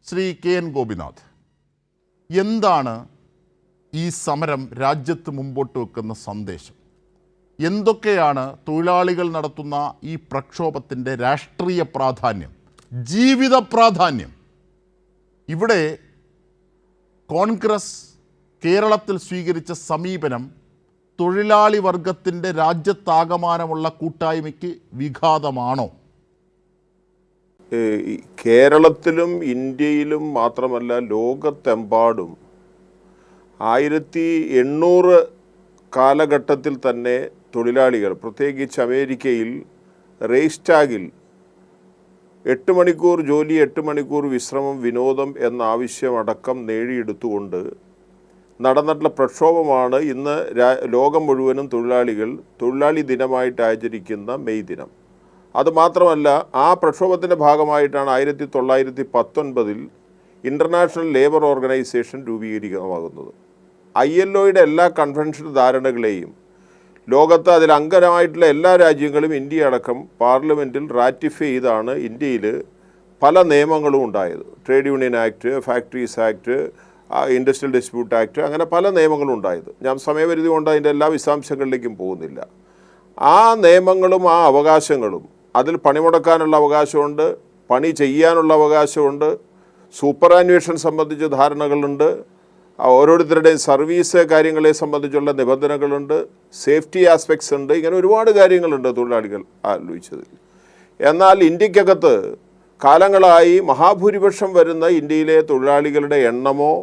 Shri K N Gopinath, എന്താണ് ഈ സമരം രാജ്യത്ത് മുമ്പോട്ട് വെക്കുന്ന സന്ദേശം? എന്തൊക്കെയാണ് തൊഴിലാളികൾ നടത്തുന്ന ഈ പ്രക്ഷോഭത്തിൻ്റെ രാഷ്ട്രീയ പ്രാധാന്യം, ജീവിത പ്രാധാന്യം? ഇവിടെ കോൺഗ്രസ് കേരളത്തിൽ സ്വീകരിച്ച സമീപനം തൊഴിലാളി വർഗത്തിൻ്റെ രാജ്യത്താകമാനമുള്ള കൂട്ടായ്മയ്ക്ക് വിഘാതമാണോ? കേരളത്തിലും ഇന്ത്യയിലും മാത്രമല്ല ലോകത്തെമ്പാടും 1800 കാലഘട്ടത്തിൽ തന്നെ തൊഴിലാളികൾ, പ്രത്യേകിച്ച് അമേരിക്കയിൽ റെയ്സ്റ്റാഗിൽ 8 മണിക്കൂർ ജോലി 8 മണിക്കൂർ വിശ്രമം വിനോദം എന്ന ആവശ്യമടക്കം നേടിയെടുത്തുകൊണ്ട് നടന്നിട്ടുള്ള പ്രക്ഷോഭമാണ് ഇന്ന് ലോകം മുഴുവനും തൊഴിലാളി ദിനമായിട്ട് ആചരിക്കുന്ന മെയ് ദിനം. അതുമാത്രമല്ല, ആ പ്രക്ഷോഭത്തിൻ്റെ ഭാഗമായിട്ടാണ് 1919 ഇൻ്റർനാഷണൽ ലേബർ ഓർഗനൈസേഷൻ രൂപീകരിക്കുന്നതാകുന്നത്. ILOയുടെ എല്ലാ കൺവെൻഷൻ ധാരണകളെയും ലോകത്ത് അതിൽ അംഗമായിട്ടുള്ള എല്ലാ രാജ്യങ്ങളും ഇന്ത്യ അടക്കം പാർലമെൻറ്റിൽ റാറ്റിഫൈ ചെയ്താണ് ഇന്ത്യയിൽ പല നിയമങ്ങളും ഉണ്ടായത്. Trade union act, factories act, industrial dispute act, അങ്ങനെ പല നിയമങ്ങളും ഉണ്ടായത്. ഞാൻ സമയപരിധി കൊണ്ട് അതിൻ്റെ എല്ലാ വിശദാംശങ്ങളിലേക്കും പോകുന്നില്ല. ആ നിയമങ്ങളും ആ അവകാശങ്ങളും, അതിൽ പണിമുടക്കാനുള്ള അവകാശമുണ്ട്, പണി ചെയ്യാനുള്ള അവകാശമുണ്ട്, സൂപ്പറാന്വേഷൻ സംബന്ധിച്ച ധാരണകളുണ്ട്, ഓരോരുത്തരുടെയും സർവീസ് കാര്യങ്ങളെ സംബന്ധിച്ചുള്ള നിബന്ധനകളുണ്ട്, സേഫ്റ്റി ആസ്പെക്ട്സ് ഉണ്ട്, ഇങ്ങനെ ഒരുപാട് കാര്യങ്ങളുണ്ട് തൊഴിലാളികൾ ആലോചിച്ചതിൽ. എന്നാൽ ഇന്ത്യക്കകത്ത് കാലങ്ങളായി മഹാഭൂരിപക്ഷം വരുന്ന ഇന്ത്യയിലെ തൊഴിലാളികളുടെ എണ്ണമോ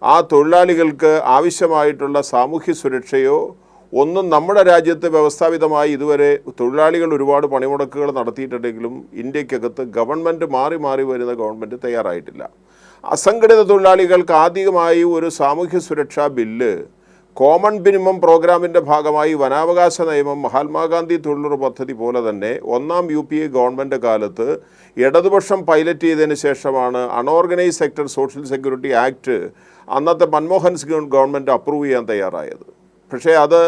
ആ തൊഴിലാളികൾക്ക് ആവശ്യമായിട്ടുള്ള സാമൂഹ്യ സുരക്ഷയോ ഒന്നും നമ്മുടെ രാജ്യത്ത് വ്യവസ്ഥാപിതമായി ഇതുവരെ തൊഴിലാളികൾ ഒരുപാട് പണിമുടക്കുകൾ നടത്തിയിട്ടുണ്ടെങ്കിലും ഇന്ത്യക്കകത്ത് ഗവൺമെൻറ് മാറി വരുന്ന ഗവൺമെൻറ് തയ്യാറായിട്ടില്ല. അസംഘടിത തൊഴിലാളികൾക്ക് ആദ്യമായി ഒരു സാമൂഹ്യ സുരക്ഷാ ബില്ല് കോമൺ മിനിമം പ്രോഗ്രാമിൻ്റെ ഭാഗമായി വനാവകാശ നിയമം, മഹാത്മാഗാന്ധി തൊഴിലുറപ്പ് പദ്ധതി പോലെ തന്നെ ഒന്നാം UPA ഗവൺമെൻറ് കാലത്ത് ഇടതുപക്ഷം പൈലറ്റ് ചെയ്തതിന് ശേഷമാണ് unorganised sector social security act അന്നത്തെ മൻമോഹൻ സിംഗ് ഗവൺമെൻറ് അപ്രൂവ് ചെയ്യാൻ തയ്യാറായത്. പക്ഷേ അത്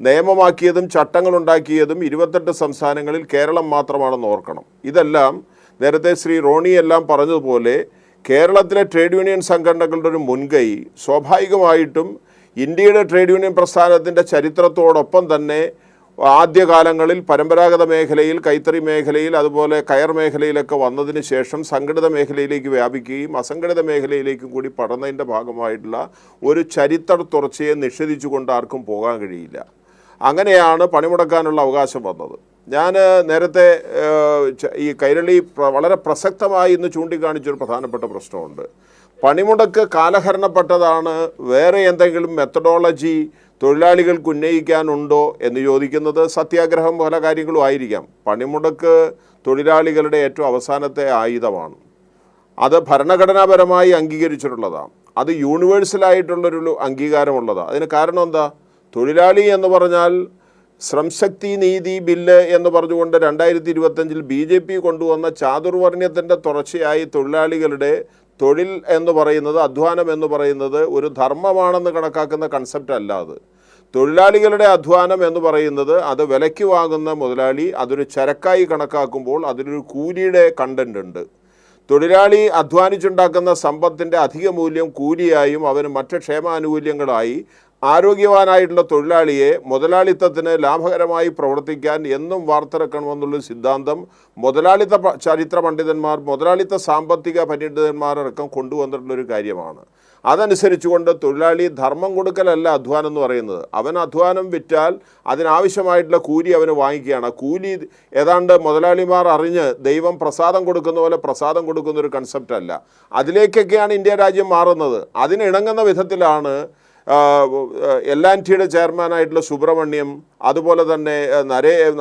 നിയമമാക്കിയതും ചട്ടങ്ങളുണ്ടാക്കിയതും 28 സംസ്ഥാനങ്ങളിൽ കേരളം മാത്രമാണെന്ന് ഓർക്കണം. ഇതെല്ലാം നേരത്തെ ശ്രീ റോണി എല്ലാം പറഞ്ഞതുപോലെ കേരളത്തിലെ ട്രേഡ് യൂണിയൻ സംഘടനകളുടെ ഒരു മുൻകൈ സ്വാഭാവികമായിട്ടും ഇന്ത്യയുടെ ട്രേഡ് യൂണിയൻ പ്രസ്ഥാനത്തിൻ്റെ ചരിത്രത്തോടൊപ്പം തന്നെ ആദ്യകാലങ്ങളിൽ പരമ്പരാഗത മേഖലയിൽ, കൈത്തറി മേഖലയിൽ, അതുപോലെ കയർ മേഖലയിലൊക്കെ വന്നതിന് ശേഷം സംഘടിത മേഖലയിലേക്ക് വ്യാപിക്കുകയും അസംഘടിത മേഖലയിലേക്കും കൂടി പടർന്നതിൻ്റെ ഭാഗമായിട്ടുള്ള ഒരു ചരിത്ര തുടർച്ചയെ നിഷേധിച്ചുകൊണ്ട് ആർക്കും പോകാൻ കഴിയില്ല. അങ്ങനെയാണ് പണിമുടക്കാനുള്ള അവകാശം വന്നത്. ഞാൻ നേരത്തെ ഈ കൈരളി വളരെ പ്രസക്തമായി ഇന്ന് ചൂണ്ടിക്കാണിച്ചൊരു പ്രധാനപ്പെട്ട പ്രശ്നമുണ്ട്. പണിമുടക്ക് കാലഹരണപ്പെട്ടതാണ്, വേറെ എന്തെങ്കിലും മെത്തഡോളജി തൊഴിലാളികൾക്ക് ഉന്നയിക്കാനുണ്ടോ എന്ന് ചോദിക്കുന്നത് സത്യാഗ്രഹം പല കാര്യങ്ങളും ആയിരിക്കാം. പണിമുടക്ക് തൊഴിലാളികളുടെ ഏറ്റവും അവസാനത്തെ ആയുധമാണ്. അത് ഭരണഘടനാപരമായി അംഗീകരിച്ചിട്ടുള്ളതാണ്. അത് യൂണിവേഴ്സലായിട്ടുള്ളൊരു അംഗീകാരമുള്ളതാണ്. അതിന് കാരണം എന്താ? തൊഴിലാളി എന്ന് പറഞ്ഞാൽ ശ്രംശക്തി നീതി ബില്ല് എന്ന് പറഞ്ഞുകൊണ്ട് 2025 BJP കൊണ്ടുവന്ന ചാതുർവർണ്ണ്യത്തിൻ്റെ തുടർച്ചയായി തൊഴിലാളികളുടെ തൊഴിൽ എന്ന് പറയുന്നത്, അധ്വാനം എന്ന് പറയുന്നത് ഒരു ധർമ്മമാണെന്ന് കണക്കാക്കുന്ന കൺസെപ്റ്റ് അല്ലാതെ തൊഴിലാളികളുടെ അധ്വാനം എന്ന് പറയുന്നത് അത് വിലയ്ക്ക് വാങ്ങുന്ന മുതലാളി അതൊരു ചരക്കായി കണക്കാക്കുമ്പോൾ അതിലൊരു കൂലിയുടെ കണ്ടൻ്റ് ഉണ്ട്. തൊഴിലാളി അധ്വാനിച്ചുണ്ടാക്കുന്ന സമ്പത്തിൻ്റെ അധിക മൂല്യം കൂലിയായും അവന് മറ്റ് ക്ഷേമാനുകൂല്യങ്ങളായി ആരോഗ്യവാനായിട്ടുള്ള തൊഴിലാളിയെ മുതലാളിത്തത്തിന് ലാഭകരമായി പ്രവർത്തിക്കാൻ എന്നും വാർത്തെടുക്കണമെന്നുള്ള സിദ്ധാന്തം മുതലാളിത്ത ചരിത്ര പണ്ഡിതന്മാർ, മുതലാളിത്ത സാമ്പത്തിക പണ്ഡിതന്മാരടക്കം കൊണ്ടുവന്നിട്ടുള്ളൊരു കാര്യമാണ്. അതനുസരിച്ചുകൊണ്ട് തൊഴിലാളി ധർമ്മം കൊടുക്കലല്ല അധ്വാനം എന്ന് പറയുന്നത്. അവൻ അധ്വാനം വിറ്റാൽ അതിനാവശ്യമായിട്ടുള്ള കൂലി അവന് വാങ്ങിക്കുകയാണ്. കൂലി ഏതാണ്ട് മുതലാളിമാർ അറിഞ്ഞ് ദൈവം പ്രസാദം കൊടുക്കുന്ന പോലെ പ്രസാദം കൊടുക്കുന്നൊരു കൺസെപ്റ്റ് അല്ല. അതിലേക്കൊക്കെയാണ് ഇന്ത്യ രാജ്യം മാറുന്നത്. അതിനിണങ്ങുന്ന വിധത്തിലാണ് L&Tയുടെ ചെയർമാനായിട്ടുള്ള സുബ്രഹ്മണ്യം, അതുപോലെ തന്നെ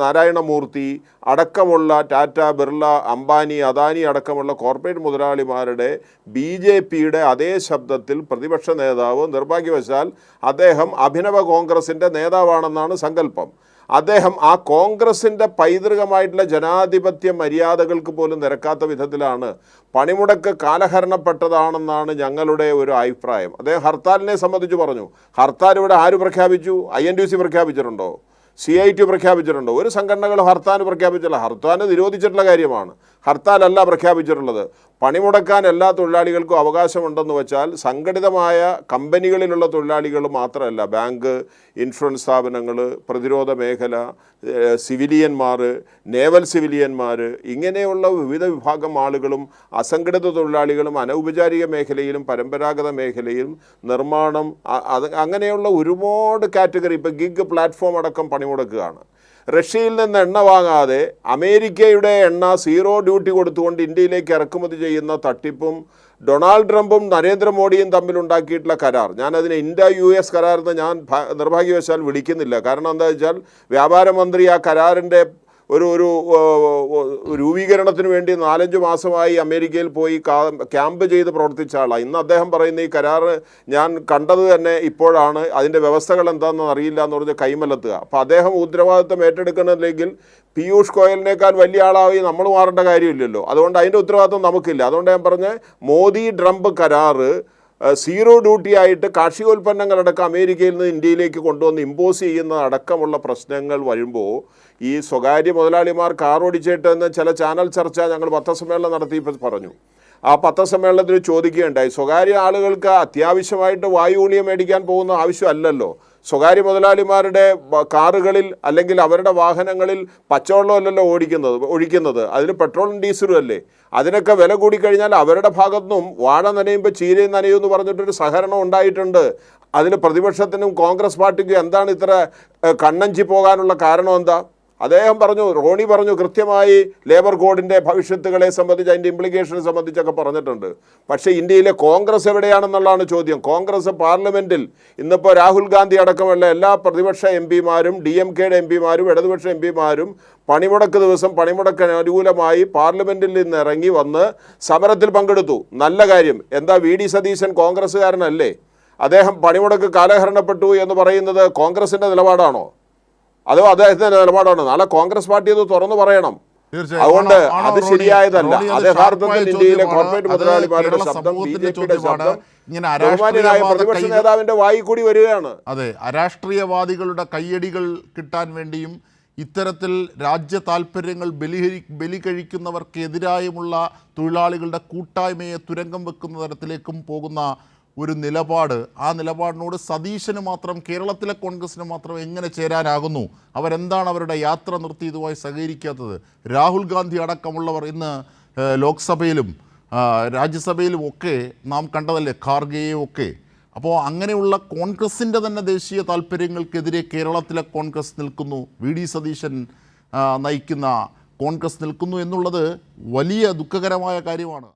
നാരായണമൂർത്തി അടക്കമുള്ള ടാറ്റ, ബിർള, അംബാനി, അദാനി അടക്കമുള്ള കോർപ്പറേറ്റ് മുതലാളിമാരുടെ BJPയുടെ അതേ ശബ്ദത്തിൽ പ്രതിപക്ഷ നേതാവ്, നിർഭാഗ്യവശാൽ അദ്ദേഹം അഭിനവ കോൺഗ്രസിൻ്റെ നേതാവാണെന്നാണ് സങ്കല്പം. അദ്ദേഹം ആ കോൺഗ്രസിൻ്റെ പൈതൃകമായിട്ടുള്ള ജനാധിപത്യ മര്യാദകൾക്ക് പോലും നിരക്കാത്ത വിധത്തിലാണ് പണിമുടക്ക് കാലഹരണപ്പെട്ടതാണെന്നാണ് ഞങ്ങളുടെ ഒരു അഭിപ്രായം. അദ്ദേഹം ഹർത്താലിനെ സംബന്ധിച്ച് പറഞ്ഞു. ഹർത്താൽ ഇവിടെ ആര് പ്രഖ്യാപിച്ചു? INTUC പ്രഖ്യാപിച്ചിട്ടുണ്ടോ? CIT പ്രഖ്യാപിച്ചിട്ടുണ്ടോ? ഒരു സംഘടനകൾ ഹർത്താൽ പ്രഖ്യാപിച്ചില്ല. ഹർത്താൽ നിരോധിച്ചിട്ടുള്ള കാര്യമാണ്. ഹർത്താലല്ല പ്രഖ്യാപിച്ചിട്ടുള്ളത്. പണിമുടക്കാൻ എല്ലാ തൊഴിലാളികൾക്കും അവകാശമുണ്ടെന്ന് വെച്ചാൽ സംഘടിതമായ കമ്പനികളിലുള്ള തൊഴിലാളികൾ മാത്രമല്ല, ബാങ്ക്, ഇൻഷുറൻസ് സ്ഥാപനങ്ങൾ, പ്രതിരോധ മേഖല, സിവിലിയന്മാർ, നേവൽ സിവിലിയന്മാർ, ഇങ്ങനെയുള്ള വിവിധ വിഭാഗം ആളുകളും അസംഘടിത തൊഴിലാളികളും അനൗപചാരിക മേഖലയിലും പരമ്പരാഗത മേഖലയിലും നിർമ്മാണം, അങ്ങനെയുള്ള ഒരുപാട് കാറ്റഗറി, ഇപ്പോൾ ഗിഗ് പ്ലാറ്റ്ഫോം അടക്കം പണിമുടക്കുകയാണ്. റഷ്യയിൽ നിന്ന് എണ്ണ വാങ്ങാതെ അമേരിക്കയുടെ എണ്ണ സീറോ ഡ്യൂട്ടി കൊടുത്തുകൊണ്ട് ഇന്ത്യയിലേക്ക് ഇറക്കുമതി ചെയ്യുന്ന തട്ടിപ്പും ഡൊണാൾഡ് ട്രംപും നരേന്ദ്രമോദിയും തമ്മിലുണ്ടാക്കിയിട്ടുള്ള കരാർ, ഞാനതിനെ ഇന്ത്യ US കരാർ എന്ന് ഞാൻ നിർഭാഗ്യവശാൽ വിളിക്കുന്നില്ല. കാരണം എന്താ വെച്ചാൽ വ്യാപാര മന്ത്രി ആ കരാറിൻ്റെ ഒരു രൂപീകരണത്തിന് വേണ്ടി 4-5 മാസമായി അമേരിക്കയിൽ പോയി ക്യാമ്പ് ചെയ്ത് പ്രവർത്തിച്ച ആളാണ്. ഇന്ന് അദ്ദേഹം പറയുന്ന ഈ കരാർ ഞാൻ കണ്ടത് തന്നെ ഇപ്പോഴാണ്, അതിൻ്റെ വ്യവസ്ഥകൾ എന്താണെന്ന് അറിയില്ല എന്ന് പറഞ്ഞ് കൈമലത്തുക. അപ്പോൾ അദ്ദേഹം ഉത്തരവാദിത്വം ഏറ്റെടുക്കണമെങ്കിൽ പീയൂഷ് ഗോയലിനേക്കാൾ വലിയ ആളായി നമ്മൾ മാറേണ്ട കാര്യമില്ലല്ലോ. അതുകൊണ്ട് അതിൻ്റെ ഉത്തരവാദിത്വം നമുക്കില്ല. അതുകൊണ്ട് ഞാൻ പറഞ്ഞ മോദി ട്രംപ് കരാർ സീറോ ഡ്യൂട്ടി ആയിട്ട് കാർഷികോൽപ്പന്നങ്ങളടക്കം അമേരിക്കയിൽ നിന്ന് ഇന്ത്യയിലേക്ക് കൊണ്ടുവന്ന് ഇമ്പോസ് ചെയ്യുന്ന അടക്കമുള്ള പ്രശ്നങ്ങൾ വരുമ്പോൾ ഈ സ്വകാര്യ മുതലാളിമാർ കാർ ഓടിച്ചിട്ടെന്ന് ചില ചാനൽ ചർച്ച ഞങ്ങൾ പത്രസമ്മേളനം നടത്തിയപ്പോൾ പറഞ്ഞു. ആ പത്രസമ്മേളനത്തിൽ ചോദിക്കുകയുണ്ടായി, സ്വകാര്യ ആളുകൾക്ക് അത്യാവശ്യമായിട്ട് വായുഗുളിക മേടിക്കാൻ പോകുന്ന ആവശ്യമല്ലല്ലോ, സ്വകാര്യ മുതലാളിമാരുടെ കാറുകളിൽ അല്ലെങ്കിൽ അവരുടെ വാഹനങ്ങളിൽ പച്ചവെള്ളമല്ലല്ലോ ഒഴിക്കുന്നത്, അതിന് പെട്രോളും ഡീസലും അല്ലേ. അതിനൊക്കെ വില കൂടിക്കഴിഞ്ഞാൽ അവരുടെ ഭാഗത്തുനിന്നും വാഴ നനയുമ്പോൾ ചീരയും നനയും എന്ന് പറഞ്ഞിട്ടൊരു സഹകരണം ഉണ്ടായിട്ടുണ്ട്. അതിൽ പ്രതിപക്ഷത്തിനും കോൺഗ്രസ് പാർട്ടിക്കും എന്താണ് ഇത്ര കണ്ണഞ്ചി പോകാനുള്ള കാരണം എന്താ? അദ്ദേഹം പറഞ്ഞു, റോണി പറഞ്ഞു, കൃത്യമായി ലേബർ കോഡിൻ്റെ ഭവിഷ്യത്തുകളെ സംബന്ധിച്ച് അതിൻ്റെ ഇംപ്ലിക്കേഷനെ സംബന്ധിച്ചൊക്കെ പറഞ്ഞിട്ടുണ്ട്. പക്ഷേ ഇന്ത്യയിലെ കോൺഗ്രസ് എവിടെയാണെന്നുള്ളതാണ് ചോദ്യം. കോൺഗ്രസ് പാർലമെൻറ്റിൽ ഇന്നിപ്പോൾ രാഹുൽ ഗാന്ധി അടക്കമുള്ള എല്ലാ പ്രതിപക്ഷ MP-മാരും DMKയുടെ MP-മാരും ഇടതുപക്ഷ MP-മാരും പണിമുടക്ക് ദിവസം പണിമുടക്കിന് അനുകൂലമായി പാർലമെൻറ്റിൽ നിന്ന് ഇറങ്ങി വന്ന് സമരത്തിൽ പങ്കെടുത്തു. നല്ല കാര്യം. എന്താ VD സതീശൻ കോൺഗ്രസ്സുകാരനല്ലേ? അദ്ദേഹം പണിമുടക്ക് കാലഹരണപ്പെട്ടു എന്ന് പറയുന്നത് കോൺഗ്രസിൻ്റെ നിലപാടാണോ? അതോ അദ്ദേഹത്തിന്റെ നിലപാടാണ്? നാളെ കോൺഗ്രസ് പാർട്ടി അത് തുറന്നു പറയണം. അതുകൊണ്ട് അത് ശരിയായതല്ല. അത് യഥാർത്ഥത്തിൽ ഇന്ത്യയിലെ കോർപ്പറേറ്റ് മുതലാളിമാരുടെ ശബ്ദം, BJPയുടെ ശബ്ദം ബഹുമാന്യനായ പ്രതിപക്ഷ നേതാവിന്റെ വായി കൂടി വരികയാണ്. അതെ, അരാഷ്ട്രീയവാദികളുടെ കയ്യടികൾ കിട്ടാൻ വേണ്ടിയും ഇത്തരത്തിൽ രാജ്യ താല്പര്യങ്ങൾ ബലി കഴിക്കുന്നവർക്കെതിരായുമുള്ള തൊഴിലാളികളുടെ കൂട്ടായ്മയെ തുരങ്കം വെക്കുന്ന തരത്തിലേക്കും പോകുന്ന ഒരു നിലപാട്, ആ നിലപാടിനോട് സതീശന് മാത്രം, കേരളത്തിലെ കോൺഗ്രസിന് മാത്രം എങ്ങനെ ചേരാനാകുന്നു? അവരെന്താണ് അവരുടെ യാത്ര നിർത്തി ഇതുമായി സഹകരിക്കാത്തത്? രാഹുൽ ഗാന്ധി അടക്കമുള്ളവർ ഇന്ന് ലോക്സഭയിലും രാജ്യസഭയിലും ഒക്കെ നാം കണ്ടതല്ലേ, ഖാർഗെയും ഒക്കെ. അപ്പോൾ അങ്ങനെയുള്ള കോൺഗ്രസിൻ്റെ തന്നെ ദേശീയ താല്പര്യങ്ങൾക്കെതിരെ കേരളത്തിലെ കോൺഗ്രസ് നിൽക്കുന്നു, VD സതീശൻ നയിക്കുന്ന കോൺഗ്രസ് നിൽക്കുന്നു എന്നുള്ളത് വലിയ ദുഃഖകരമായ കാര്യമാണ്.